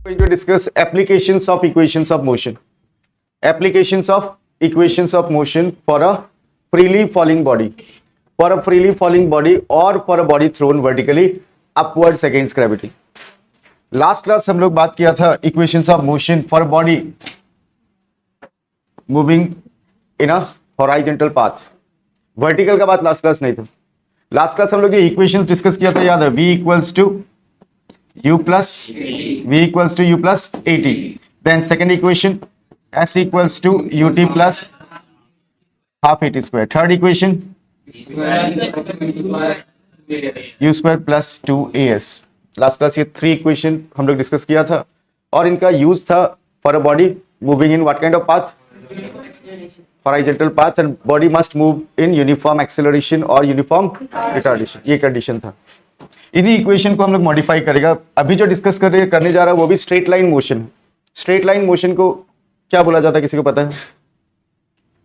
Going to discuss applications of equations of motion. Applications of equations of motion for a freely falling body. For a freely falling body or for a body thrown vertically upwards against gravity. Last class हम लोग बात किया था equations of motion for body moving in a horizontal path. Vertical का बात last class नहीं था. Last class हम लोग ये इक्वेशंस डिस्कस किया था, याद है? v equals to u plus at. Then second equation s equals to ut plus half at square. Third equation u square plus 2as. Last class ये थ्री इक्वेशन हम लोग डिस्कस किया था और इनका यूज था for a body moving in what kind of path? Horizontal path. And body must move in uniform acceleration और uniform retardation. ये कंडीशन था. इन्हीं इक्वेशन को हम लोग मॉडिफाई करेगा. अभी जो डिस्कस करने जा रहा है वो भी straight line motion. Straight line motion को क्या बोला जाता है, किसी को पता है?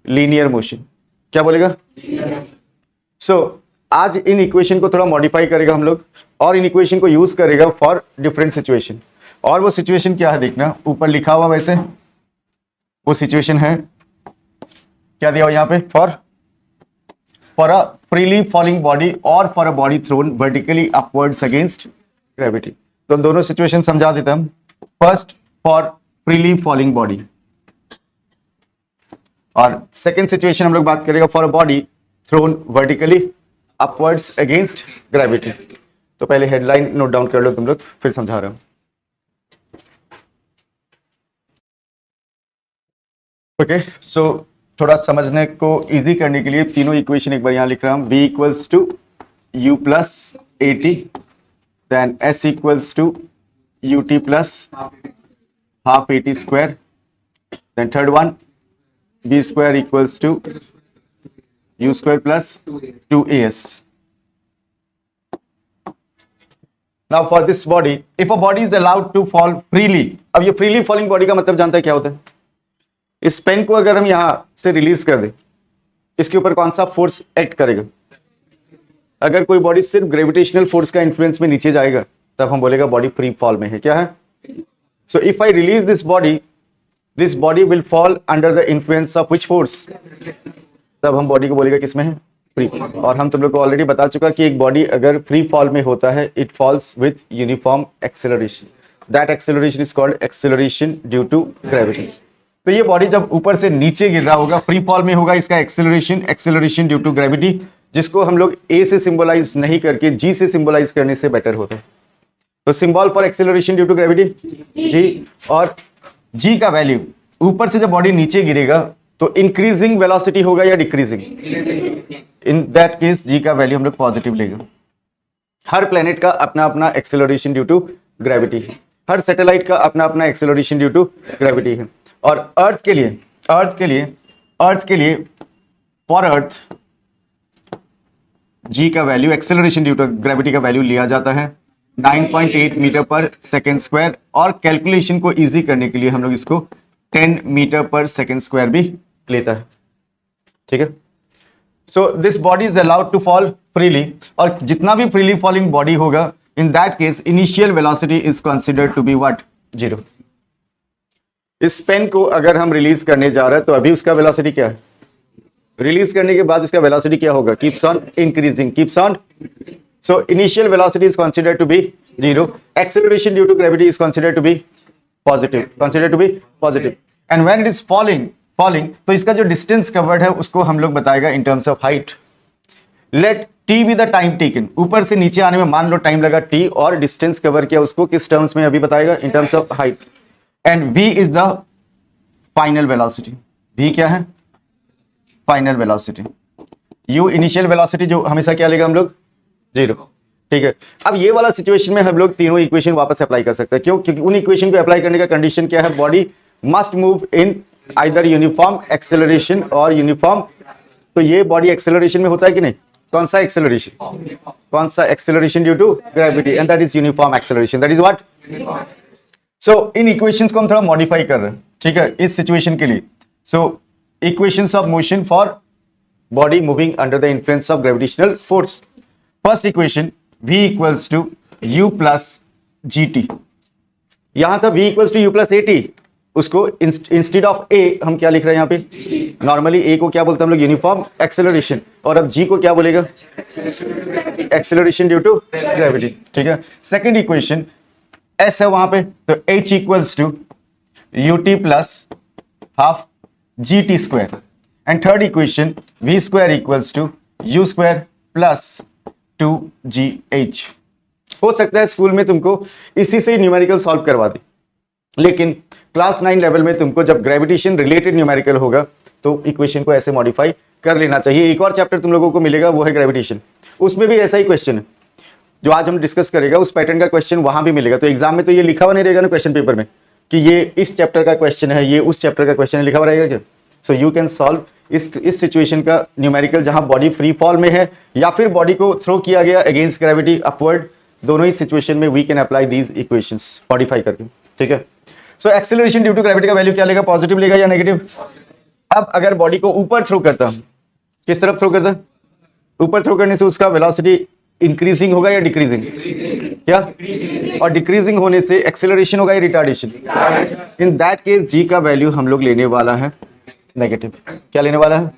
Linear motion. क्या बोलेगा? सो आज इन इक्वेशन को थोड़ा मॉडिफाई करेगा हम लोग और इन इक्वेशन को यूज करेगा फॉर डिफरेंट सिचुएशन. और वो सिचुएशन क्या है देखना, ऊपर लिखा हुआ वैसे वो सिचुएशन है, क्या दिया हुआ यहाँ पे? For a freely falling body और for a body thrown vertically upwards against gravity. तो दोनों सिचुएशन समझा देते हम. First for freely falling body और सेकेंड सिचुएशन हम लोग बात करेगा for a body thrown vertically upwards against gravity. तो पहले हेडलाइन नोट डाउन कर लो तुम लोग, फिर समझा रहा हूं. ओके, सो थोड़ा समझने को इजी करने के लिए तीनों इक्वेशन एक बार यहां लिख रहा हूं. v equals to u plus A T, then s equals to U T plus half A T square, then third one b square equals to u square plus 2as. Now for this body, if a body is allowed to fall freely, अब ये freely falling body का मतलब जानता है क्या होता है? इस पेन को अगर हम यहां से रिलीज कर दें, इसके ऊपर कौन सा फोर्स एक्ट करेगा? अगर कोई बॉडी सिर्फ ग्रेविटेशनल फोर्स का इन्फ्लुएंस में नीचे जाएगा तब हम बोलेगा बॉडी फ्री फॉल में है. क्या है? So if I release this body will fall under the influence of which force? तब हम बॉडी को बोलेगा किसमें है? फ्री. और हम तुम लोग को ऑलरेडी बता चुका कि एक बॉडी अगर फ्री फॉल में होता है it falls with uniform acceleration. That acceleration is called acceleration due to gravity. तो ये बॉडी जब ऊपर से नीचे गिर रहा होगा, फ्री फॉल में होगा, इसका एक्सेलरेशन ड्यू टू ग्रेविटी, जिसको हम लोग ए से सिंबलाइज नहीं करके जी से सिंबलाइज करने से बेटर होता है. तो symbol for acceleration due to gravity G. और जी का वैल्यू ऊपर से जब बॉडी नीचे गिरेगा तो इंक्रीजिंग वेलोसिटी होगा या डिक्रीजिंग? इन दैट केस जी का वैल्यू हम लोग पॉजिटिव लेगा. हर प्लेनेट का अपना अपना एक्सेलरेशन ड्यू टू ग्रेविटी है. हर सैटेलाइट का अपना अपना एक्सेलरेशन ड्यू टू ग्रेविटी है. और अर्थ के लिए फॉर अर्थ जी का value acceleration due to gravity का वैल्यू लिया जाता है 9.8 मीटर पर सेकेंड स्क्वायर. और कैलकुलेशन को इजी करने के लिए हम लोग इसको 10 मीटर पर सेकेंड स्क्वायर भी लेता है. ठीक है. So this body is allowed to fall freely. और जितना भी फ्रीली फॉलिंग बॉडी होगा in that case initial velocity is considered to be what? 0. इस पेन को अगर हम रिलीज करने जा रहे हैं तो अभी उसका वेलोसिटी क्या है? रिलीज करने के बाद इसका वेलोसिटी क्या होगा? Keeps on increasing, keeps on. So initial velocity is considered to be 0. Acceleration due to gravity is considered to be positive. And when it is falling तो इसका जो डिस्टेंस कवर्ड है उसको हम लोग बताएगा in terms of height. Let T be the time taken. ऊपर से नीचे आने में मान लो टाइम लगा टी, और डिस्टेंस कवर किया उसको किस टर्म्स में अभी बताएगा? In terms of height. And v is the final velocity. v क्या है? Final velocity. u initial velocity जो हमेशा क्या लेगा हम लोग? 0. ठीक है. अब ये वाला सिचुएशन में हम लोग तीनों इक्वेशन वापस अप्लाई कर सकते हैं. क्यों? क्योंकि उन इक्वेशन को अप्लाई करने का कंडीशन क्या है? Body must move in either uniform acceleration और यूनिफॉर्म. तो ये बॉडी एक्सेलरेशन में होता है कि नहीं? कौन सा acceleration? Due to gravity. And that is uniform acceleration. That is what? So इन इक्वेशंस को हम थोड़ा मॉडिफाई कर रहे हैं. ठीक है, इस सिचुएशन के लिए. So equations of motion for body moving under the influence of gravitational force. First equation v equals to u plus gt. यहां था v equals to U plus A T, उसको इंस्टेड ऑफ ए हम क्या लिख रहे हैं यहाँ पे, नॉर्मली ए को क्या बोलते हैं हम लोग, यूनिफॉर्म एक्सेलरेशन, और अब जी को क्या बोलेगा, एक्सेलरेशन ड्यू टू ग्रेविटी। ठीक है, सेकेंड इक्वेशन एस है वहां पे, तो H equals to U T plus half G T square, and third equation V square equals to you square plus 2gh। हो सकता है स्कूल में तुमको इसी से न्यूमेरिकल सॉल्व करवा दे, लेकिन क्लास 9 लेवल में तुमको जब ग्रेविटेशन रिलेटेड न्यूमेरिकल होगा तो इक्वेशन को ऐसे मॉडिफाई कर लेना चाहिए। एक और चैप्टर तुम लोगों को मिलेगा, वो है ग्रेविटेशन, उसमें भी ऐसा ही क्वेश्चन है जो आज हम डिस्कस करेगा, उस पैटर्न का क्वेश्चन वहां भी मिलेगा। तो एग्जाम में तो ये लिखा हुआ नहीं रहेगा ना क्वेश्चन पेपर में कि ये इस चैप्टर का क्वेश्चन है, ये उस चैप्टर का क्वेश्चन है, लिखा हुआ रहेगा क्या। सो यू कैन सॉल्व इस सिचुएशन का न्यूमेरिकल जहां बॉडी फ्री फॉल में है या फिर बॉडी को थ्रो किया गया अगेंस्ट ग्रेविटी अपवर्ड, दोनों ही सिचुएशन में we can apply these equations modify करके। ठीक है, so acceleration due to gravity का वैल्यू क्या लेगा, पॉजिटिव लेगा या नेगेटिव। अब अगर बॉडी को ऊपर थ्रो करता हूं, किस तरफ थ्रो करता, ऊपर थ्रो करने से उसका वेलोसिटी इंक्रीजिंग होगा या डिक्रीजिंग, क्या, और डिक्रीजिंग होने से एक्सेलरेशन होगा या रिटार्डेशन। इन दैट केस जी का वैल्यू हम लोग लेने वाला है नेगेटिव। क्या लेने वाला है,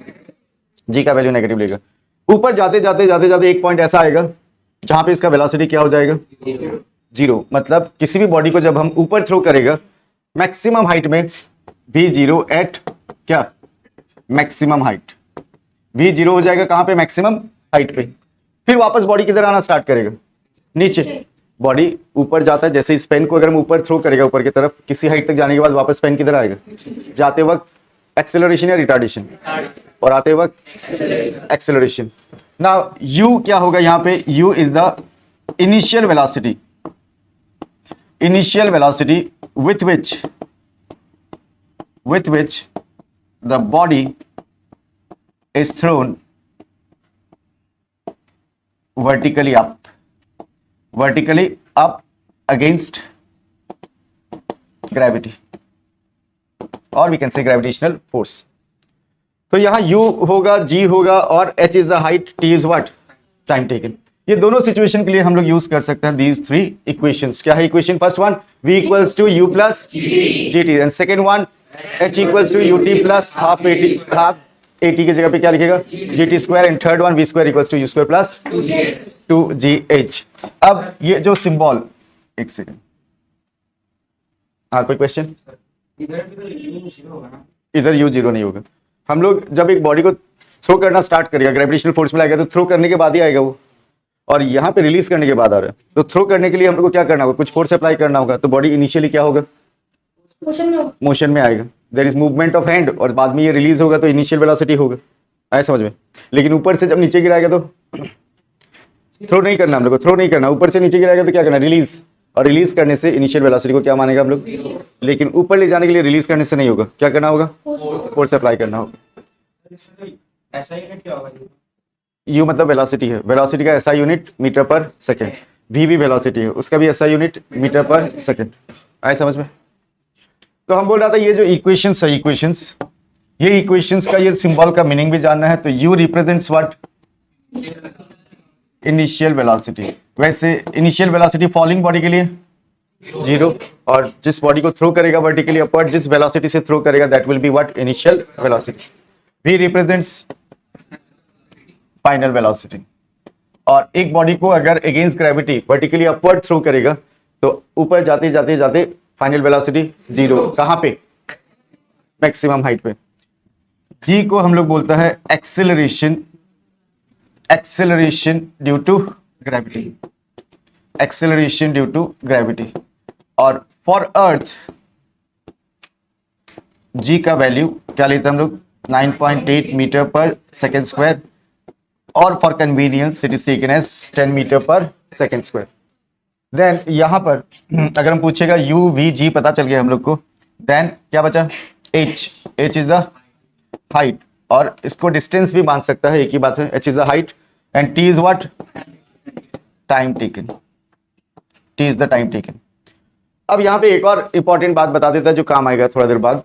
जी का वैल्यू नेगेटिव लेगा। ऊपर जाते जाते जाते जाते एक पॉइंट ऐसा आएगा जहां पे इसका वेलोसिटी क्या हो जाएगा, जीरो। मतलब किसी भी बॉडी को जब हम ऊपर थ्रो करेगा मैक्सिमम हाइट में वी जीरो एट क्या, मैक्सिमम हाइट, वी जीरो हो जाएगा कहां पे, मैक्सिमम हाइट पे। फिर वापस बॉडी किधर आना स्टार्ट करेगा, नीचे। बॉडी ऊपर जाता है, जैसे इस पेन को अगर हम ऊपर थ्रो करेगा ऊपर की तरफ, किसी हाइट तक जाने के बाद वापस पेन किधर आएगा, जाते वक्त एक्सेलरेशन या रिटार्डेशन, और आते वक्त एक्सेलरेशन। नाउ u क्या होगा यहाँ पे, u is the initial velocity, initial velocity with which the body is thrown vertically up against gravity, or we can say gravitational force। तो यहां u होगा, g होगा, और h is the height, t is what, time taken। ये दोनों situation के लिए हम लोग यूज कर सकते हैं दीज थ्री इक्वेशंस। क्या है equation, first one v equals to u plus gt, and second one h equals to ut plus half at की जगह पे क्या लिखेगा, gt square, and third one v square equals to u square plus 2gh। अब ये जो symbol, एक second, हाँ कोई क्वेश्चन, इधर u जीरो नहीं होगा। हम लोग जब एक बॉडी को थ्रो करना स्टार्ट करेगा, ग्रेविटेशनल फोर्स में आएगा तो थ्रो करने के बाद ही आएगा वो, और यहाँ पे रिलीज करने के बाद आ रहा है। तो थ्रो करने के लिए हम लोग को क्या करना होगा, कुछ फोर्स अप्लाई करना होगा। तो बॉडी इनिशियली क्या होगा, मोशन में आएगा, there is movement of hand, और बाद में ये रिलीज होगा तो इनिशियल वेलोसिटी होगा, आया समझ में। लेकिन ऊपर से जब नीचे गिराएगा तो थ्रो नहीं करना हम लोग को, थ्रो नहीं करना। ऊपर से नीचे गिराएगा तो क्या करना, रिलीज, और रिलीज करने से इनिशियल वेलोसिटी को क्या मानेगा हम लोग, लेकिन ऊपर ले जाने के लिए रिलीज करने से नहीं होगा, क्या करना होगा, फोर्स अप्लाई करना होगा। ऐसा ही क्या होगा, u मतलब वेलोसिटी है, वेलोसिटी का SI unit metre per second, v भी वेलोसिटी है, उसका भी SI unit metre per second, आए समझ में। तो हम बोल रहा था ये जो इक्वेशंस है, इक्वेशंस, ये इक्वेशंस का ये सिंबल का मीनिंग भी जानना है। तो u represents what, initial velocity. वैसे इनिशियल वेलोसिटी फॉलिंग बॉडी के लिए जीरो, और जिस बॉडी को थ्रो करेगा वर्टिकली अपवर्ड, जिस वेलोसिटी से थ्रो करेगा that will be what, initial velocity. v represents final velocity. और एक बॉडी को अगर against gravity vertically upward throw करेगा तो ऊपर जाते जाते जाते फाइनल वेलोसिटी जीरो, कहां पे, मैक्सिमम हाइट पे। जी को हम लोग बोलता है acceleration, acceleration due to gravity, acceleration due to gravity. और फॉर अर्थ जी का वैल्यू क्या लेते हैं हम लोग, 9.8 मीटर पर सेकेंड स्क्वायर, और for convenience it is taken as 10 metre पर सेकेंड स्क्वायर। देन यहां पर अगर हम पूछेगा u v g पता चल गया हम लोग को, देन क्या बचा, h, h is the height, और इसको डिस्टेंस भी मान सकता है, एक ही बात है, h is the height, and t is what, time taken, t is the time taken. अब यहां पे एक और इंपॉर्टेंट बात बता देता है जो काम आएगा थोड़ा देर बाद,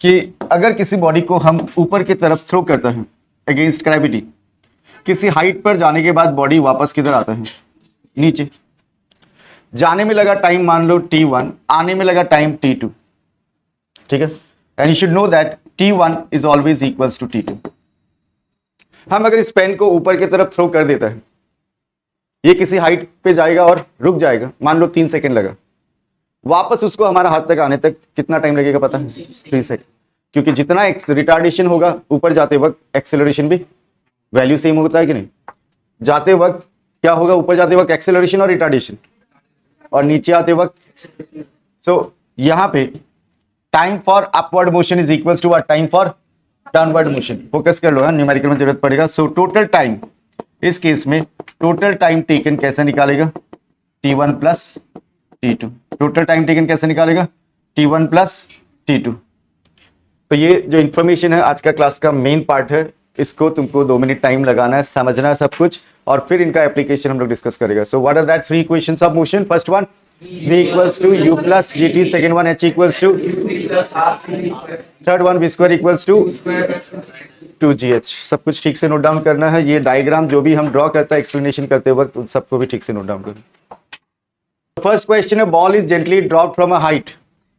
कि अगर किसी बॉडी को हम ऊपर की तरफ थ्रो करते हैं अगेंस्ट ग्रेविटी, किसी हाइट पर जाने के बाद बॉडी वापस किधर आता है, नीचे। जाने में लगा टाइम मान लो t1, आने में लगा टाइम t2, ठीक है। And you should know that t1 is always equals to t2। हम अगर इस पेन को ऊपर की तरफ थ्रो कर देता है, ये किसी हाइट पे जाएगा और रुक जाएगा, मान लो 3 सेकंड लगा, वापस उसको हमारा हाथ तक आने तक कितना टाइम लगेगा पता है? 3 सेकंड। क्योंकि जितना रिटार्डेशन होगा ऊपर जाते वक्त एक्सेलरेशन भी वैल्यू सेम होता है कि नहीं? जाते वक्त क्या होगा? ऊपर जाते वक्त एक्सेलरेशन और रिटार्डेशन, और नीचे आते वक्त सो यहां पे time for upward motion is equals to what? Time for downward motion. Focus कर लो, न्यूमेरिकल में जरूरत पड़ेगा। सो टोटल टाइम, इस केस में टोटल टाइम टेकन कैसे निकालेगा? t1 plus t2। Total time taken कैसे निकालेगा? t1 plus t2। तो ये जो इंफॉर्मेशन है आज का क्लास का मेन पार्ट है, इसको तुमको 2 मिनट टाइम लगाना है, समझना है सब कुछ, और फिर इनका एप्लीकेशन हम लोग डिस्कस करेगा। So what are that 3 equations of motion? First one v equals to u plus gt, second one h equals to, third one v square equals to 2gh। सब कुछ ठीक से नोट डाउन करना है। ये डायग्राम जो भी हम ड्रॉ करता है एक्सप्लेनेशन करते वक्त, उन सबको भी ठीक से नोट डाउन करना। फर्स्ट क्वेश्चन है, ball is gently drop from a height.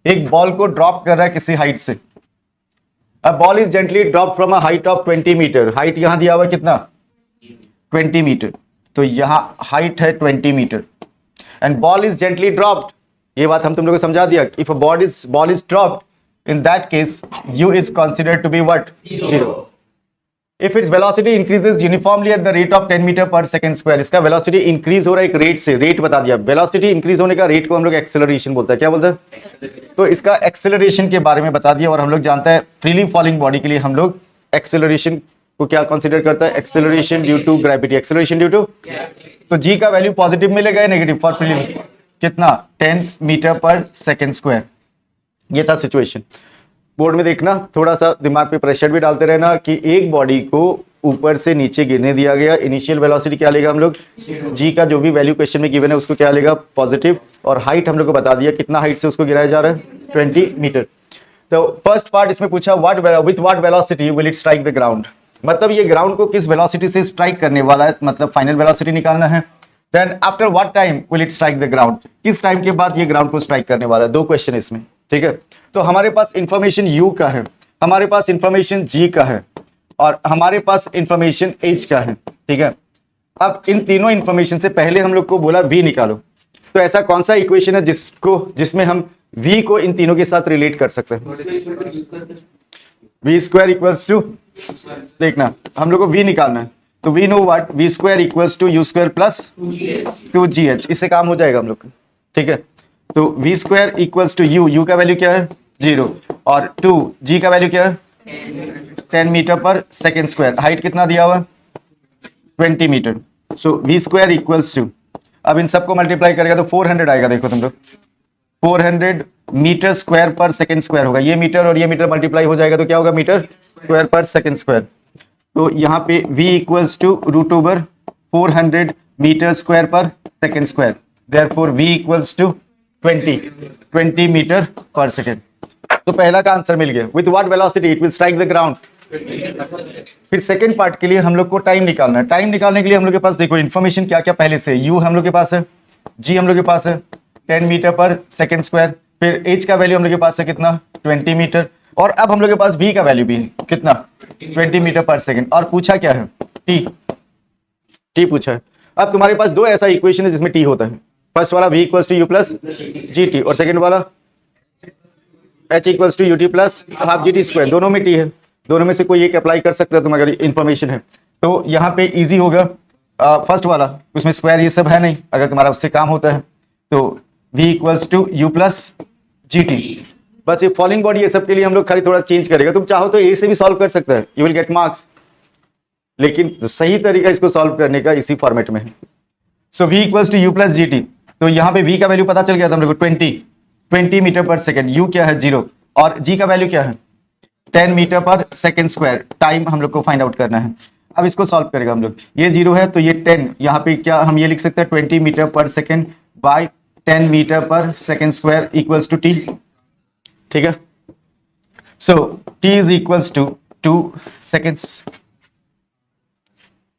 एक बॉल को ड्रॉप कर रहा है किसी हाइट से। A ball is gently drop from a height of 20 meter. Height यहां दिया हुआ कितना? 20 मीटर। तो यहां हाइट है 20 meter and ball is gently dropped. ये बात हम तुम लोगों को समझा दिया। If a ball is dropped, in that case u is considered to be what? 0। If it's velocity increases uniformly at the rate of 10 metre per second square. इसका velocity increase हो रहा है एक रेट से, रेट बता दिया। Velocity increase होने का रेट को हम लोग एक्सेलरेशन बोलते हैं। क्या बोलते हैं? तो इसका एक्सेलरेशन के बारे में बता दिया। और हम लोग जानते हैं फ्रीली फॉलिंग बॉडी के लिए हम लोग एक्सेलरेशन को क्या कंसीडर करता है? Acceleration due to gravity. Acceleration due to, तो जी का वैल्यू पॉजिटिव मिलेगा या नेगेटिव? फॉर फ्रीली कितना? 10 मीटर पर सेकंड स्क्वायर। ये था सिचुएशन। बोर्ड में देखना, थोड़ा सा दिमाग पे प्रेशर भी डालते रहना कि एक बॉडी को ऊपर से नीचे गिरने दिया गया, इनिशियल वेलोसिटी क्या लेगा हम लोग? जी का जो भी वैल्यू क्वेश्चन में गिवन है उसको क्या लेगा? पॉजिटिव। और हाइट हम लोग को बता दिया कितना हाइट से उसको गिराया जा रहा है? 20 मीटर। तो फर्स्ट पार्ट इसमें पूछा with what velocity will it strike the ground. मतलब ये ग्राउंड को किस वेलोसिटी से स्ट्राइक करने वाला है, मतलब फाइनल वेलोसिटी निकालना है। Then after what time will it strike the ground, किस टाइम के बाद ये ग्राउंड को स्ट्राइक करने वाला है। 2 क्वेश्चन इसमें, ठीक है। तो हमारे पास इंफॉर्मेशन u का है, हमारे पास इंफॉर्मेशन g का है, और हमारे पास इंफॉर्मेशन h का है, ठीक है। अब इन तीनों इंफॉर्मेशन से पहले हम लोग को बोला v निकालो। तो ऐसा कौन सा इक्वेशन है जिसमें हम v को इन तीनों के साथ रिलेट कर सकते हैं? v स्क्वायर इक्वल्स टू, देखना हम लोग को v निकालना है, तो we know what? v square equals to u square plus 2gh। इससे काम हो जाएगा हम लोग का, ठीक है। तो v square equals to u का वैल्यू क्या है? 0, और 2g का वैल्यू क्या है? 10 मीटर पर सेकेंड स्क्वायर। हाइट कितना दिया हुआ? 20 meter. So v square equals to, अब इन सबको मल्टीप्लाई करेगा तो 400 आएगा। देखो तुम लोग, 400 मीटर स्क्वायर पर सेकेंड स्क्वायर होगा। ये मीटर और ये मीटर मल्टीप्लाई हो जाएगा तो क्या होगा? मीटर स्क्वायर पर सेकेंड स्क्वायर। तो यहाँ पे v equals to √400 metre square पर second square. Therefore v equals to 20 metre पर सेकेंड। तो पहला का आंसर मिल गया। With what velocity it will strike the ground. फिर सेकंड पार्ट के लिए हम लोग को टाइम निकालना है। टाइम निकालने के लिए हम लोग के पास देखो इन्फॉर्मेशन क्या क्या पहले से। u हम लोग के पास है, g हम लोग के पास है 10 मीटर पर सेकेंड स्क्वायर, फिर h का वैल्यू हम लोग के पास है कितना? 20 मीटर, और अब हम लोग के पास v का वैल्यू भी है कितना? 20 मीटर पर सेकेंड। और पूछा क्या है? t पूछा है। अब तुम्हारे पास 2 ऐसा इक्वेशन है जिसमें t होता है। फर्स्ट वाला v equals to u plus gt, और सेकेंड वाला h equals to ut plus half gt square. दोनों में t है, दोनों में से कोई एक अप्लाई कर सकते हो तुम अगर इंफॉर्मेशन है तो। यहाँ पे इजी होगा फर्स्ट वाला, उसमें स्क्वायर ये सब है नहीं, अगर तुम्हारा उससे काम होता है तो v equals to u plus gt। बस ये फॉलिंग बॉडी ये सब के लिए हम लोग खाली थोड़ा चेंज करेगा। तुम चाहो तो ए से भी सॉल्व कर सकते हैं, यू विल गेट मार्क्स, लेकिन सही तरीका इसको सॉल्व करने का इसी फॉर्मेट में है। So v equals to u plus gt। तो यहाँ पे v का वैल्यू पता चल गया था हम लोग को 20 मीटर पर सेकेंड। u क्या है? 0, और g का वैल्यू क्या है? 10 मीटर पर सेकेंड स्क्वायर। टाइम हम लोग को फाइंड आउट करना है। अब इसको सॉल्व करेगा हम लोग। ये 0 है तो ये 10, यहाँ पे क्या हम ये लिख सकते हैं 20 मीटर पर सेकेंड बाय 10 मीटर पर second square equals to t, ठीक है। So t is equals to 2 seconds.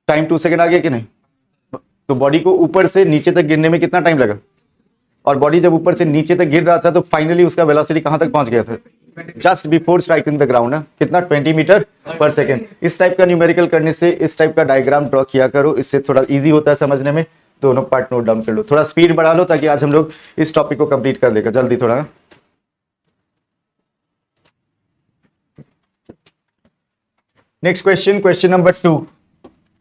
Time 2 second आ गया कि नहीं? तो बॉडी को ऊपर से नीचे तक गिरने में कितना टाइम लगा? और बॉडी जब ऊपर से नीचे तक गिर रहा था तो फाइनली उसका वेलोसिटी कहां तक पहुंच गया था, just before striking the ground ना, कितना 20 मीटर पर सेकेंड। इस टाइप का न्यूमेरिकल करने से इस टाइप का डायग्राम ड्रॉ किया करो, इससे थोड़ा इजी होता है समझने में। दोनों पार्ट नोट डाउन कर लो, थोड़ा स्पीड बढ़ा लो ताकि आज हम लोग इस टॉपिक को कंप्लीट कर लेगा जल्दी थोड़ा। Next question, question number 2।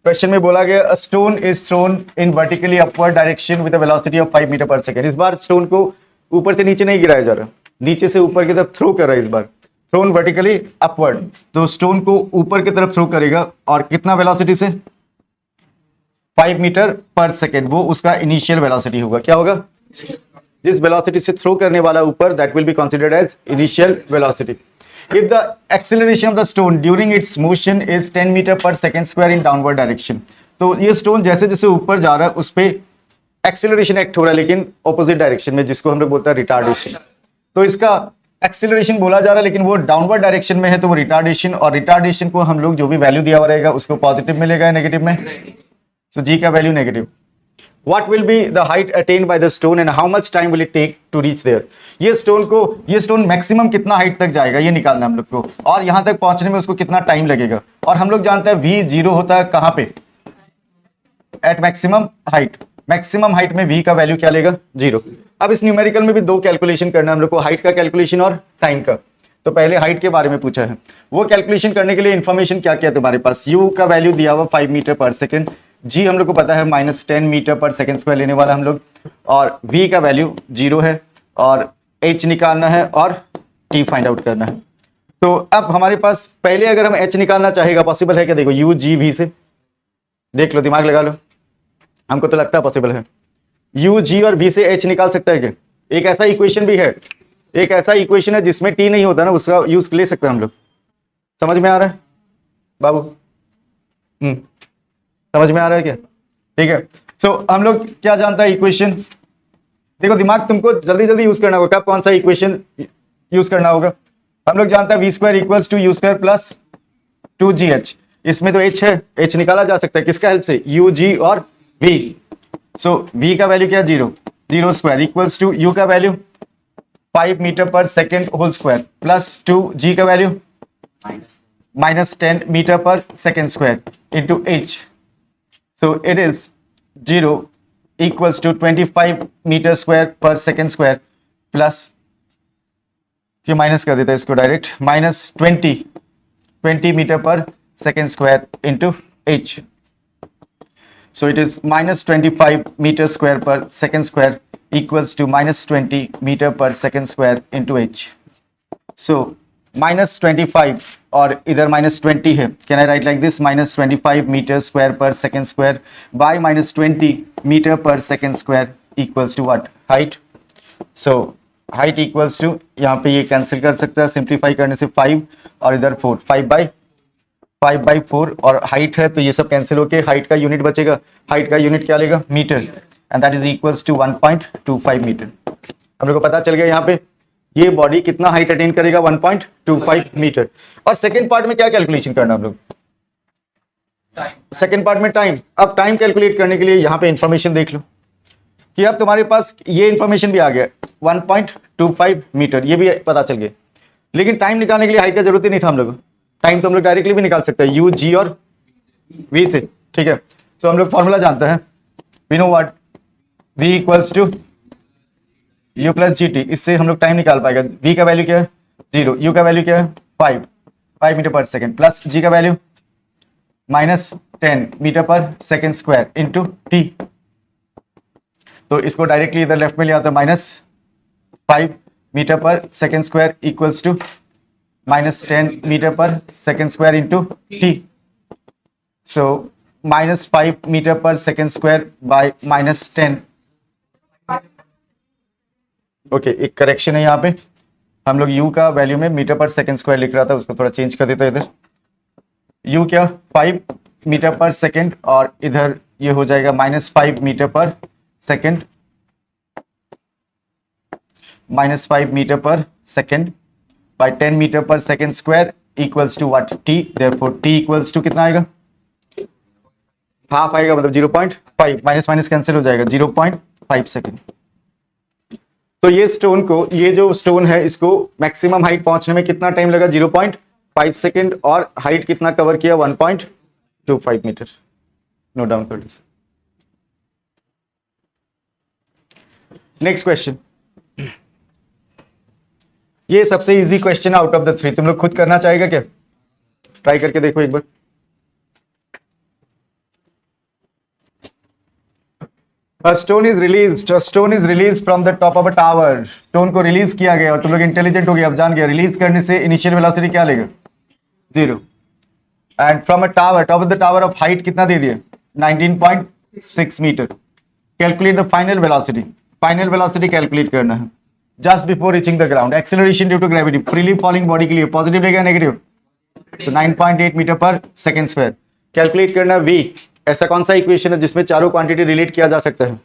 Question में बोला गया a stone is thrown in vertically upward direction with a velocity of 5 meter पर सेकेंड। इस बार स्टोन को ऊपर से नीचे नहीं गिराया जा रहा, नीचे से ऊपर की तरफ थ्रो कर रहा है। इस बार थ्रोन वर्टिकली अपवर्ड, तो स्टोन को ऊपर की तरफ थ्रो करेगा और कितना वेलोसिटी से, 5 मीटर पर सेकेंड। वो उसका इनिशियल वेलोसिटी होगा। क्या होगा, जिस वेलोसिटी से थ्रो करने वाला ऊपर, that will be considered as initial velocity. If the acceleration of the stone during its motion is 10 metre पर second square in downward direction, तो ये स्टोन जैसे जैसे ऊपर जा रहा है उस पे एक्सेलरेशन एक्ट हो रहा है, लेकिन ऑपोजिट डायरेक्शन में, जिसको हम लोग बोलते हैं रिटार्डेशन। तो इसका एक्सेलरेशन बोला जा रहा है लेकिन वो डाउनवर्ड डायरेक्शन में है, तो वो रिटार्डेशन, और रिटार्डेशन को हम लोग जो भी वैल्यू दिया हुआ रहेगा उसको पॉजिटिव मिलेगा या नेगेटिव में। सो जी का value negative. What will be the height attained by the stone and how much time will it take to reach there? ये स्टोन मैक्सिमम कितना हाइट तक जाएगा ये निकालना हम लोग को, और यहां तक पहुंचने में उसको कितना टाइम लगेगा। और हम लोग जानते हैं v 0 होता है कहां पे, at maximum height. Maximum height में v का वैल्यू क्या लेगा, 0। अब इस न्यूमेरिकल में भी दो कैलकुलेशन करना है हम लोग को, हाइट का कैलकुलेशन और टाइम का। तो पहले हाइट के बारे में पूछा है, वो कैलकुलेशन करने के लिए इन्फॉर्मेशन क्या क्या है तुम्हारे पास। u का वैल्यू दिया हुआ 5 मीटर पर सेकेंड, g हम लोग को पता है -10 मीटर पर सेकेंड स्क्वायर लेने वाला हम लोग, और v का वैल्यू 0 है, और h निकालना है और t फाइंड आउट करना है। तो अब हमारे पास पहले अगर हम h निकालना चाहेगा, पॉसिबल है क्या, देखो u g v से देख लो, दिमाग लगा लो, हमको तो लगता है पॉसिबल है। u g और v से h निकाल सकता है क्या, एक ऐसा इक्वेशन भी है, एक ऐसा इक्वेशन है जिसमें t नहीं होता ना, उसका यूज ले सकते हैं हम लोग। समझ में आ रहा है बाबू, समझ में आ रहा है क्या, ठीक है। सो हम लोग क्या जानता है इक्वेशन, देखो दिमाग तुमको जल्दी जल्दी यूज करना होगा, कब कौन सा इक्वेशन यूज करना होगा। हम लोग जानता है v square equals to you square plus 2gh, इसमें तो h है, h निकाला जा सकता है किसका हेल्प से, u g और v। सो v का वैल्यू क्या, 0 स्क्वायर इक्वल्स टू u का वैल्यू 5 मीटर पर second whole square plus 2g का वैल्यू -10 मीटर पर second square into h। So it is 0 equals to 25 meter square पर second square plus, ये minus कर देता है इसको डायरेक्ट, -20 मीटर पर second square into h। So it is -25 meter square पर second square equals to -20 metre पर second square into h। So -25 और इधर -20 है, can I write like this, -25 meter square पर सेकेंड स्क्वायर बाय -20 मीटर पर second square equals to what, height. So height equals to, यहाँ पे ये cancel कर सकता है सिंप्लीफाई करने से 5 और इधर 4, 5/4 और हाइट है तो ये सब कैंसिल होके हाइट का यूनिट बचेगा। हाइट का यूनिट क्या लेगा, meter, and that is equals to 1.25 meter. हम लोग को पता चल गया यहाँ पे ये बॉडी कितना हाइट अटेन करेगा, 1.25 मीटर। और सेकेंड पार्ट में क्या कैलकुलेशन करना हम लोग, सेकेंड पार्ट में टाइम। अब टाइम कैलकुलेट करने के लिए यहाँ पे इंफॉर्मेशन देख लो कि अब तुम्हारे पास ये इंफॉर्मेशन भी आ गया 1.25 मीटर, ये भी पता चल गया। लेकिन टाइम निकालने के लिए हाइट का जरूरत ही नहीं था हम लोग, टाइम तो हम लोग डायरेक्टली भी निकाल सकते हैं, यू जी और वी से, ठीक है। तो हम लोग फॉर्मूला जानते हैं, we know what, v equals to u plus g t, इससे हम लोग टाइम निकाल पाएगा। v का वैल्यू क्या है, 0, u का वैल्यू क्या है 5 मीटर पर सेकेंड, प्लस g का वैल्यू -10 मीटर पर सेकेंड स्क्वायर इंटू t। तो इसको डायरेक्टली इधर लेफ्ट में ले आता है, -5 मीटर पर second square equals to -10 metre पर second square into t। So -5 meter पर सेकेंड स्क्वायर बाय -10। ओके, एक करेक्शन है यहाँ पे, हम लोग u का वैल्यू में मीटर पर सेकेंड स्क्वायर लिख रहा था, उसको थोड़ा चेंज कर देता है इधर। u क्या 5 मीटर पर सेकेंड और इधर ये हो जाएगा -5 मीटर पर सेकेंड, -5 मीटर पर सेकेंड बाय 10 मीटर पर second square equals to what, t। Therefore t equals to कितना आएगा, हाफ आएगा, मतलब 0.5, माइनस माइनस कैंसिल हो जाएगा, 0.5 सेकेंड। तो ये स्टोन को, ये जो स्टोन है इसको मैक्सिमम हाइट पहुंचने में कितना टाइम लगा? 0.5 सेकेंड, और हाइट कितना कवर किया? 1.25 मीटर। नोट डाउन कर लीजिए। नेक्स्ट क्वेश्चन, ये सबसे easy question out of the 3। तुम लोग खुद करना चाहेगा क्या? ट्राई करके देखो एक बार। A stone is released from the top of a tower. Stone को रिलीज किया गया, और तुम लोग इंटेलिजेंट हो गए, अब जान गया रिलीज करने से इनिशियल वेलोसिटी क्या लेगा? 0। And from a tower, top of the tower of height कितना दे दिया? 19.6 meter. Calculate the final velocity. Final velocity calculate करना है just before reaching the ground. Acceleration due to gravity, freely falling body के लिए positive लेगा negative? तो 9.8 metre पर सेकेंड स्क्वायर। कैलकुलेट करना v। ऐसा कौन सा इक्वेशन है जिसमें चारों क्वांटिटी रिलेट किया जा सकता है?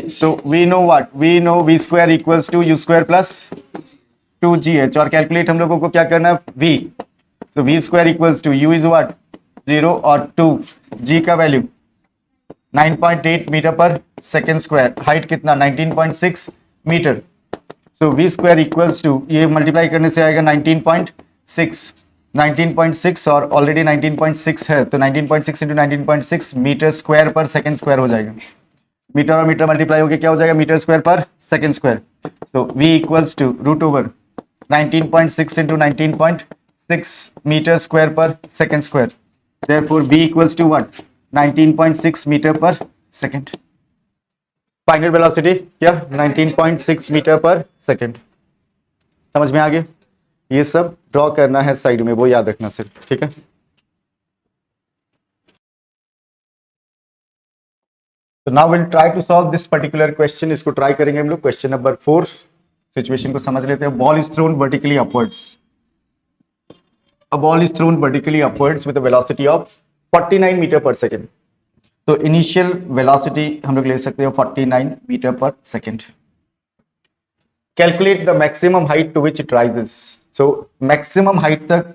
So we know what? We know v square equals to u square plus 2gh। और कैलकुलेट हम लोगों को क्या करना है? v। So v square equals to u is what? 0 और 2, g का वैल्यू 9.8 मीटर पर सेकेंड स्क्वायर। हाइट कितना? 19.6 meter. So v square equals to, ये मल्टीप्लाई करने से आएगा 19.6 और ऑलरेडी 19.6 है, तो 19.6 इंटू 19.6 मीटर स्क्वायर पर सेकेंड स्क्वायर हो जाएगा। मीटर और मीटर मल्टीप्लाई होकर क्या हो जाएगा? मीटर स्क्वायर पर second square. So v equals to root over 19.6 into 19.6 metre square पर second square. Therefore b equals to what? 19.6 metre पर सेकेंड। फाइनल वेलोसिटी क्या? 19.6 मीटर पर सेकेंड। समझ में आ गया? ये सब ड्रॉ करना है साइड में, वो याद रखना सिर्फ, ठीक है? तो now will try to solve this particular question. इसको ट्राई करेंगे हम लोग। क्वेश्चन नंबर 4, सिचुएशन को समझ लेते हैं। Ball is thrown vertically upwards. A ball is thrown vertically upwards with a velocity of 49 metre पर सेकेंड। तो इनिशियल वेलोसिटी हम लोग ले सकते हैं 49 मीटर पर second. Calculate the maximum height to which it rises. So maximum height तक,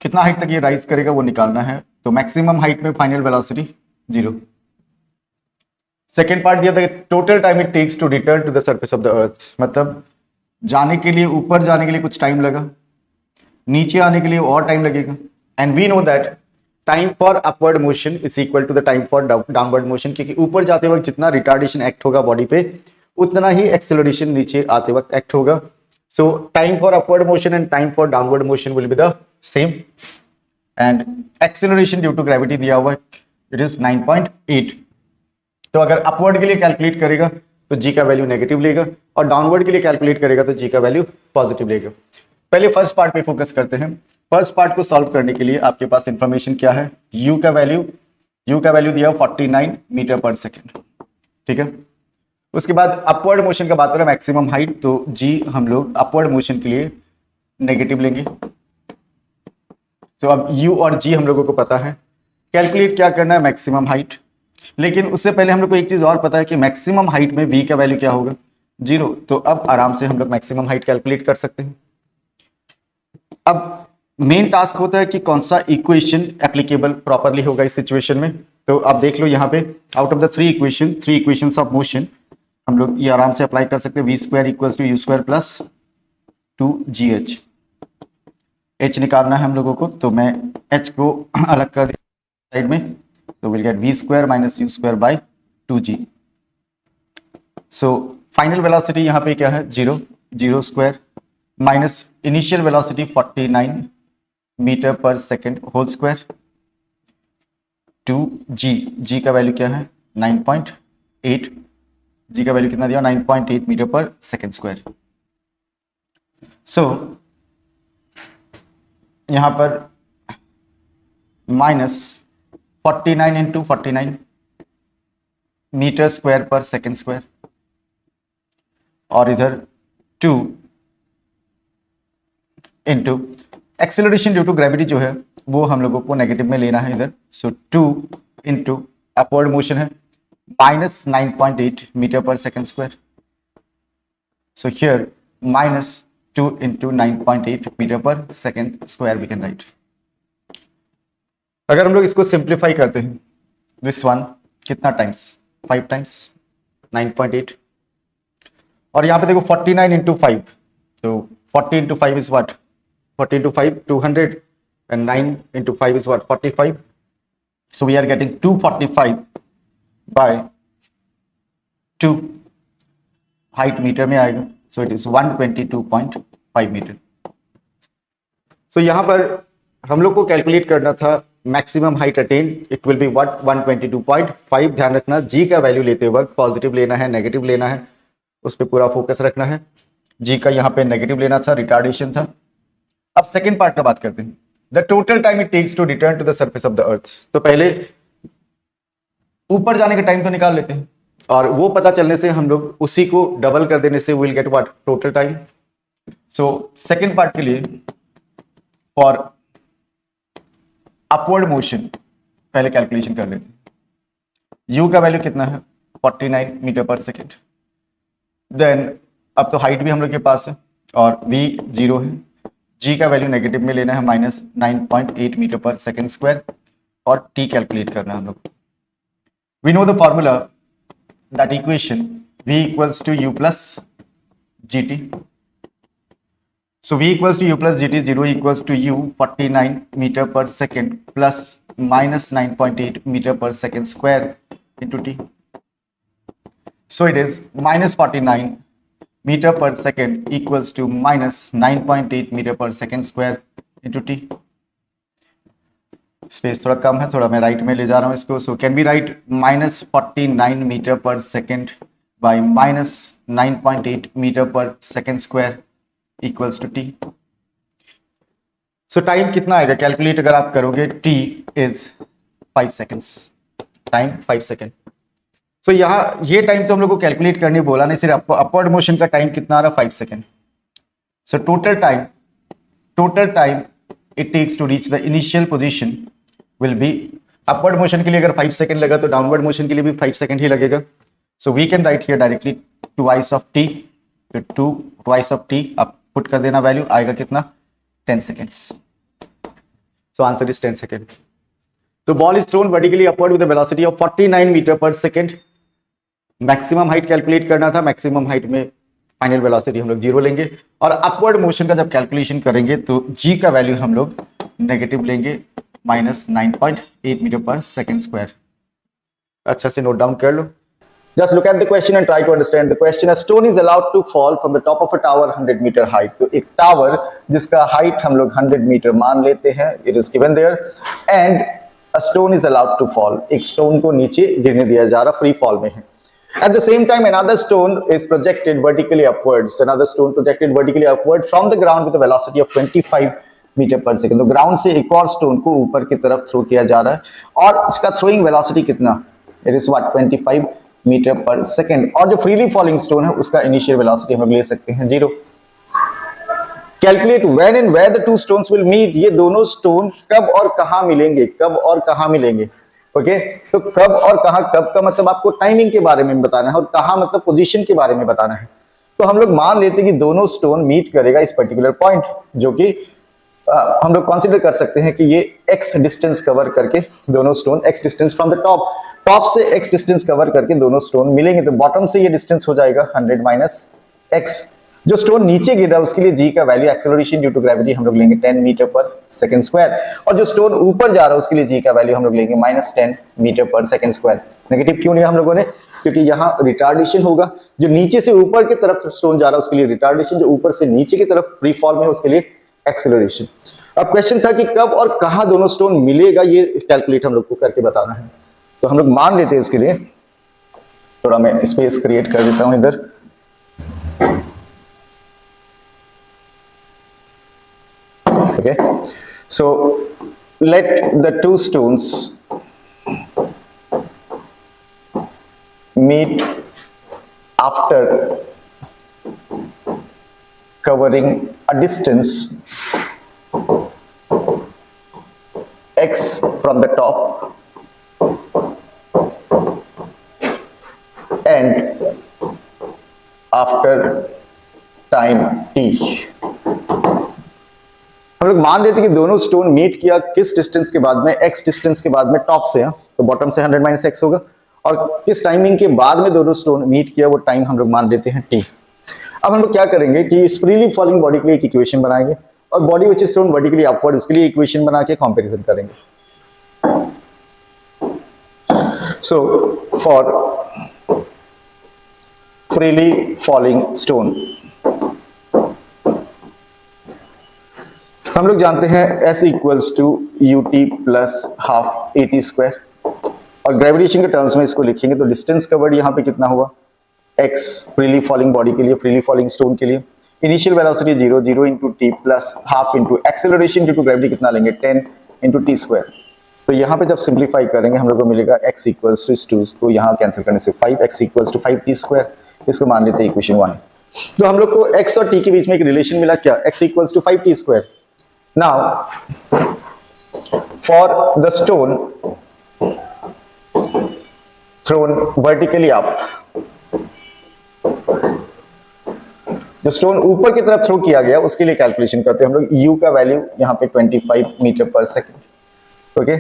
कितना हाइट तक ये राइज करेगा वो निकालना है। तो मैक्सिमम हाइट में फाइनल वेलोसिटी 0। सेकेंड पार्ट दिया था, total time it takes to return to the surface of the earth. मतलब जाने के लिए, ऊपर जाने के लिए कुछ टाइम लगा, नीचे आने के लिए और टाइम लगेगा। And we know that time for upward motion is equal to the time for downward motion, क्योंकि ऊपर जाते वक्त जितना रिटार्डेशन एक्ट होगा बॉडी पे, उतना ही एक्सेलरेशन नीचे आते वक्त एक्ट होगा। So time for upward motion and time for downward motion will be the same. And acceleration due to gravity दिया हुआ इट इज 9.8। तो अगर अपवर्ड के लिए कैलकुलेट करेगा तो जी का वैल्यू नेगेटिव लेगा, और डाउनवर्ड के लिए कैलकुलेट करेगा तो जी का वैल्यू पॉजिटिव लेगा। पहले फर्स्ट पार्ट पे फोकस करते हैं। फर्स्ट पार्ट को सॉल्व करने के लिए आपके पास इंफॉर्मेशन क्या है? u का वैल्यू दिया 49 मीटर पर सेकेंड, ठीक है? उसके बाद अपवर्ड मोशन का बात करें, मैक्सिमम हाइट, तो g हम लोग अपवर्ड मोशन के लिए नेगेटिव लेंगे। तो अब u और g हम लोगों को पता है। कैलकुलेट क्या करना है? Maximum height. लेकिन उससे पहले हम लोग को एक चीज और पता है कि मैक्सिमम हाइट में v का वैल्यू क्या होगा? 0। तो अब आराम से हम लोग मैक्सिमम हाइट कैलकुलेट कर सकते हैं। अब मेन टास्क होता है कि कौन सा इक्वेशन एप्लीकेबल प्रॉपरली होगा इस सिचुएशन में। तो आप देख लो यहाँ पे, out of the three equations of motion हम लोग ये आराम से अप्लाई कर सकते हैं। V square equals to you square plus 2gh। h निकालना है हम लोगों को, तो मैं h को अलग कर दिया साइड में, तो will get v square minus u square by 2g। So final velocity यहाँ पे क्या है? 0 square minus initial velocity 49 metre पर सेकेंड होल स्क्वायर 2g का वैल्यू क्या है? 9.8। g का वैल्यू कितना दिया? 9.8 मीटर पर सेकेंड स्क्वायर। सो यहां पर माइनस 49 इंटू 49 मीटर स्क्वायर पर सेकेंड स्क्वायर, और इधर 2 into acceleration due to gravity जो है वो हम लोगों को नेगेटिव में लेना है इधर। सो 2 इंटू अपवर्ड मोशन है माइनस 9.8 मीटर पर second square. So here minus 2 into 9.8 metre पर second square we can write. अगर हम लोग इसको सिंप्लीफाई करते हैं, दिस वन कितना टाइम्स? 5 टाइम्स। 9.8, और यहाँ पे देखो 49 इंटू 5, तो 40 into 5 is what, 40 into 5 200 and 9 into 5 is what, 45. So we are getting 245 by 2, height meter में आएगा, so it is 122.5 meter. So यहाँ पर हम लोग को कैलकुलेट करना था maximum height attain, it will be what, 122.5. ध्यान रखना जी का वैल्यू लेते वक्त पॉजिटिव लेना है, नेगेटिव लेना है, उस पर पूरा फोकस रखना है. जी का यहाँ पे नेगेटिव लेना था, रिटार्डेशन था. अब सेकेंड पार्ट का बात करते हैं, the total time it takes to return to the surface of the earth. तो पहले ऊपर जाने का टाइम तो निकाल लेते हैं, और वो पता चलने से हम लोग उसी को डबल कर देने से will get what, total time. So second part के लिए फॉर अपवर्ड मोशन पहले कैलकुलेशन कर लेते हैं. u का वैल्यू कितना है, 49 मीटर पर सेकेंड. देन अब तो हाइट भी हम लोग के पास है और v 0 है. g का वैल्यू नेगेटिव में लेना है, -9.8 मीटर पर सेकेंड स्क्वायर, और t कैलकुलेट करना है हम लोग. We know the formula, that equation v equals to u plus gt. So v equals to u plus gt, 0 equals to u 49 metre पर सेकेंड प्लस -9.8 मीटर पर second square into t. So it is -49 meter per second equals to -9.8 meter per second square into t. Space थोड़ा कम है, थोड़ा मैं right में ले जा रहा हूं इसको. So can be write -49 metre पर सेकेंड बाई -9.8 मीटर पर second square equals to t. So time कितना आएगा कैलकुलेट अगर आप करोगे, t is 5 seconds, time 5 second. तो यहाँ ये टाइम तो हम लोग को कैलकुलेट करने बोला नहीं, सिर्फ अपवर्ड मोशन का टाइम कितना आ रहा, 5 second. So total time it takes to reach the initial position will be, upward motion के लिए अगर 5 सेकेंड लगा तो डाउनवर्ड मोशन के लिए भी 5 सेकेंड ही लगेगा. So we can write here directly twice of T, तो ट्वाइस ऑफ टी आप पुट कर देना, वैल्यू आएगा कितना, 10 seconds. So answer is 10 second. तो ball is thrown vertically upward with the velocity of 49 metre पर सेकेंड. मैक्सिमम हाइट कैलकुलेट करना था, मैक्सिमम हाइट में फाइनल वेलोसिटी हम लोग 0 लेंगे, और अपवर्ड मोशन का जब कैलकुलेशन करेंगे तो g का वैल्यू हम लोग नेगेटिव लेंगे, -9.8 मीटर पर सेकेंड स्क्वायर. अच्छा से नोट डाउन कर लो. Just look at the question and try to understand the question. A stone is allowed to fall from the top of a tower 100 metre height. तो एक tower जिसका height हम लोग 100 metre मान लेते हैं, it is given there, and a stone is allowed to fall. एक stone को नीचे गिरने दिया जा रहा, फ्री फॉल में है. At the same time, another stone is projected vertically upwards. Another stone projected vertically upward from the ground with a velocity of 25 metre पर सेकेंड. तो ग्राउंड से एक और स्टोन को ऊपर की तरफ थ्रो किया जा रहा है, और इसका थ्रोइंग वेलोसिटी कितना, इट इज व्हाट, 25 मीटर पर सेकेंड. और जो फ्रीली फॉलिंग स्टोन है उसका इनिशियल वेलोसिटी हम लोग ले सकते हैं 0. Calculate when and where the two stones will meet. ये दोनों स्टोन कब और कहां मिलेंगे, कब और कहां मिलेंगे. ओके तो कब और कहां, कब का मतलब आपको टाइमिंग के बारे में बताना है, और कहां मतलब पोजीशन के बारे में बताना है. तो हम लोग मान लेते हैं कि दोनों स्टोन मीट करेगा इस पर्टिकुलर पॉइंट, जो कि हम लोग कंसीडर कर सकते हैं कि ये x डिस्टेंस कवर करके दोनों stone, x distance from the top से x डिस्टेंस कवर करके दोनों स्टोन मिलेंगे. तो बॉटम से ये डिस्टेंस हो जाएगा 100 माइनस x. जो स्टोन नीचे गिर रहा है उसके लिए g का value, acceleration due to gravity, हम लोग लेंगे 10 मीटर पर सेकंड स्क्वायर, और जो स्टोन ऊपर जा रहा है उसके लिए g का वैल्यू हम लोग लेंगे -10 metre per second square. Negative क्यों लिया हम लोगों ने, क्योंकि यहाँ रिटार्डेशन होगा. जो नीचे से ऊपर की तरफ स्टोन जा रहा है उसके लिए रिटार्डेशन, जो ऊपर से नीचे की तरफ फ्री फॉल में है उसके लिए एक्सेलरेशन. अब क्वेश्चन था कि कब और कहां दोनों स्टोन मिलेगा, ये कैलकुलेट हम लोग को करके बताना है. तो हम लोग मान लेते हैं इसके लिए, थोड़ा मैं स्पेस क्रिएट कर देता हूं इधर. Okay, so let the two stones meet after covering a distance x from the top and after time t. हम लोग मान लेते कि दोनों स्टोन मीट किया किस डिस्टेंस के बाद में, x डिस्टेंस के बाद में टॉप से, तो बॉटम से 100 माइनस x होगा, और किस टाइमिंग के बाद में दोनों स्टोन मीट किया वो टाइम हम लोग मान लेते हैं टी। अब हम लोग क्या करेंगे कि इस फ्रीली फॉलिंग बॉडी के लिए एक इक्वेशन बनाएंगे और body which is thrown vertically upward उसके लिए इक्वेशन बना के कंपैरिजन करेंगे। So for freely falling stone हम लोग जानते हैं S equals to UT plus half AT square, और ग्रेविटेशन के टर्म्स में इसको लिखेंगे तो डिस्टेंस कवर्ड यहाँ पे कितना हुआ x फ्रीली फॉलिंग बॉडी के लिए, फ्रीली फॉलिंग स्टोन के लिए। Initial velocity 0 0 into T plus half into acceleration due to gravity कितना लेंगे 10 इंटू टी स्क्वायर। तो यहाँ पे जब सिंप्लीफाई करेंगे हम लोग को मिलेगा x इक्वल्स टू 2 को यहाँ कैंसिल करने से 5 x equals to 5 T square, इसको मान लेते हैं इक्वेशन 1। तो हम लोग को x और t के बीच में एक रिलेशन मिला क्या, x equals to 5 T square. Now for the stone thrown vertically up, जो स्टोन ऊपर की तरफ थ्रो किया गया उसके लिए कैलकुलेशन करते हैं हम लोग। u का वैल्यू यहाँ पे 25 मीटर पर सेकेंड, ओके,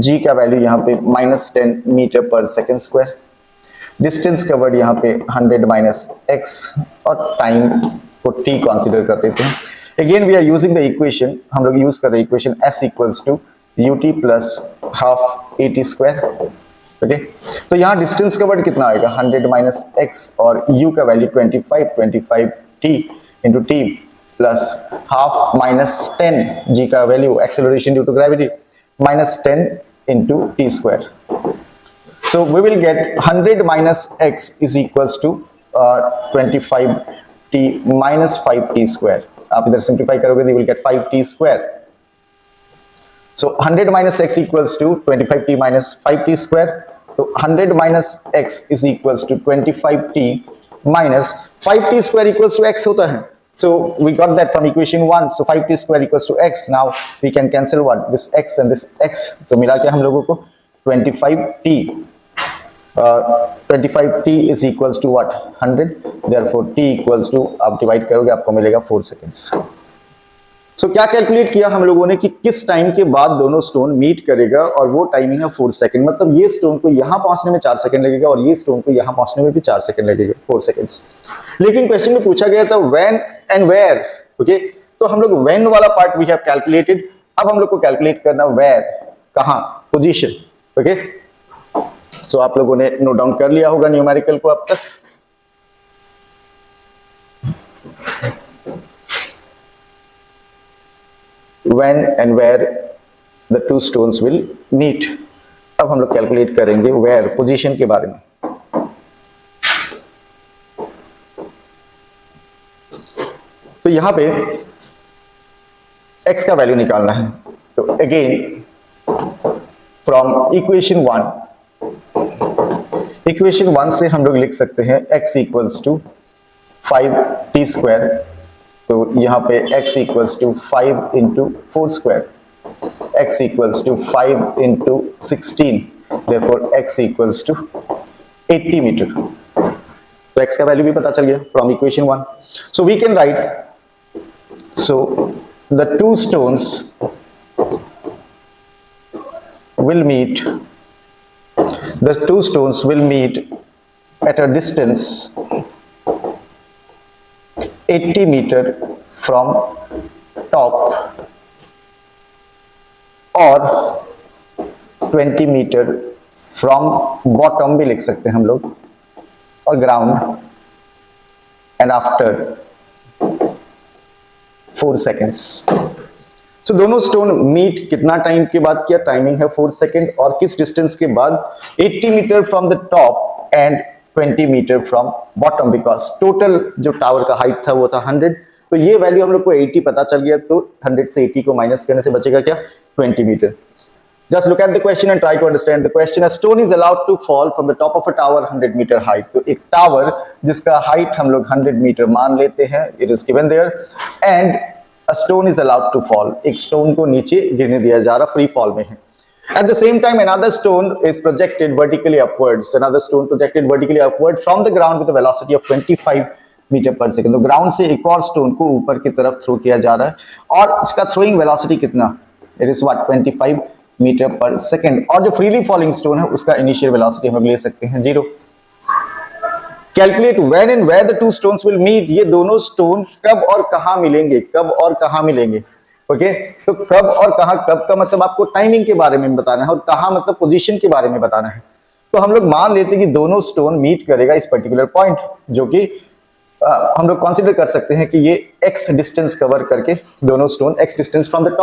g का वैल्यू यहाँ पे -10 मीटर पर सेकेंड स्क्वायर, डिस्टेंस कवर्ड यहाँ पे 100 माइनस x और टाइम को t कंसीडर कर लेते हैं। Again we are using the equation, हम लोग यूज कर रहे हैं equation s equals to ut plus half AT square, okay. तो यहाँ डिस्टेंस कवर्ड कितना आएगा 100 माइनस x और u का value 25 t into T plus half minus 10 g का value acceleration due to gravity minus 10 into T square. So we will get 100 minus x is equals to 25t minus 5t square. आप इधर simplify करोगे तो you will get 5t square. So 100 minus x equals to 25t minus 5t square. तो 100 minus x is equals to 25t minus 5t square equals to x होता है. So we got that from equation 1. So 5t square equals to x. Now we can cancel what? This x and this x. तो मिला के हम लोगों को 25t. 25t is equals to what 100, therefore t equals to आप divide करोगे आपको मिलेगा 4 सेकेंड्स। सो क्या कैलकुलेट किया हम लोगों ने कि किस टाइम के बाद दोनों स्टोन मीट करेगा, और वो टाइमिंग है 4 सेकेंड। मतलब ये स्टोन को यहां पहुंचने में 4 सेकेंड लगेगा और ये स्टोन को यहां पहुंचने में भी 4 सेकेंड लगेगा, 4 सेकेंड्स। लेकिन क्वेश्चन में पूछा गया था व्हेन एंड वेयर, ओके। तो हम लोग व्हेन वाला पार्ट वी हैव कैलकुलेटेड, अब हम लोग को कैलकुलेट करना वेयर, कहां, पोजीशन, ओके। सो आप लोगों ने नोट डाउन कर लिया होगा न्यूमेरिकल को अब तक। When and where the two stones will meet. अब हम लोग कैलकुलेट करेंगे where, पोजीशन के बारे में। तो यहां पे x का वैल्यू निकालना है। तो अगेन फ्रॉम इक्वेशन 1 से हम लोग लिख सकते हैं x equals to 5t square. तो यहाँ पे x equals to 5 into 4 square, x equals to 5 into 16, therefore x equals to 80 metre. तो x का वैल्यू भी पता चल गया from equation 1। So we can write, so the two stones will meet, the two stones will meet at a distance 80 meter from top और 20 meter from bottom भी लिख सकते हैं हम लोग, और ground, and after 4 seconds. So, दोनों stone meet कितना टाइम के बाद किया, टाइमिंग है 4 सेकेंड, और किस डिस्टेंस के बाद 80 metre from the top and 20 metre from bottom, because total जो टावर का हाइट था वो था 100। तो ये वैल्यू हम लोग को 80 पता चल गया, तो 100 से 80 को माइनस करने से बचेगा क्या, 20 metre. Just look at the question and try to understand the question. A stone is allowed to fall from the top of a tower 100 metre height. तो एक टावर जिसका हाइट हम लोग 100 मीटर मान लेते हैं, it is given there, and A stone is allowed to fall. एक stone को नीचे गिरने दिया जा रहा, फ्री फॉल में है। At the same time, another stone is projected vertically upwards. Another stone projected vertically upward from the ground with a velocity of 25 metre पर सेकेंड। तो ग्राउंड से एक और स्टोन को ऊपर की तरफ थ्रो किया जा रहा है, और इसका थ्रोइंग वेलोसिटी कितना, इट इज व्हाट 25 मीटर पर सेकेंड। और जो फ्रीली फॉलिंग स्टोन है उसका इनिशियल वेलोसिटी हम लोग ले सकते हैं 0। Calculate when and where the two stones will meet, ये दोनों स्टोन कब और कहां मिलेंगे, कब और कहां मिलेंगे। ओके, तो कब और कहां, कब का मतलब आपको टाइमिंग के बारे में बताना है और कहां मतलब पोजीशन के बारे में बताना है। तो हम लोग मान लेते हैं कि दोनों स्टोन मीट करेगा इस पर्टिकुलर पॉइंट, जो कि हम लोग कंसीडर कर सकते हैं कि ये x डिस्टेंस कवर करके दोनों stone, x distance from the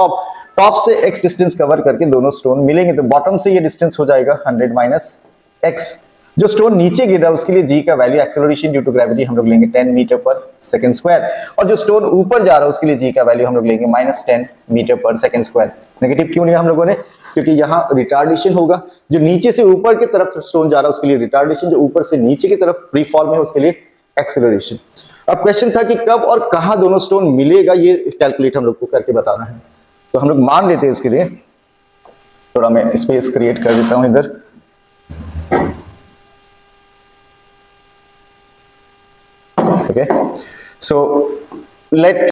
top से x डिस्टेंस कवर करके दोनों स्टोन मिलेंगे। तो बॉटम से ये डिस्टेंस हो जाएगा 100 माइनस x। जो स्टोन नीचे गिर रहा है उसके लिए g का value acceleration due to gravity हम लोग लेंगे 10 मीटर पर सेकंड स्क्वायर, और जो स्टोन ऊपर जा रहा है उसके लिए g का वैल्यू हम लोग लेंगे -10 metre per second square. Negative क्यों लिया हम लोगों ने, क्योंकि यहाँ रिटार्डेशन होगा। जो नीचे से ऊपर की तरफ स्टोन जा रहा है उसके लिए रिटार्डेशन, जो ऊपर से नीचे की तरफ फ्री फॉल में है उसके लिए एक्सेलरेशन। अब क्वेश्चन था कि कब और कहां दोनों स्टोन मिलेगा, ये कैलकुलेट हम लोग को करके बताना है। तो हम लोग मान लेते हैं इसके लिए, थोड़ा मैं स्पेस क्रिएट कर देता हूं इधर। Okay, so let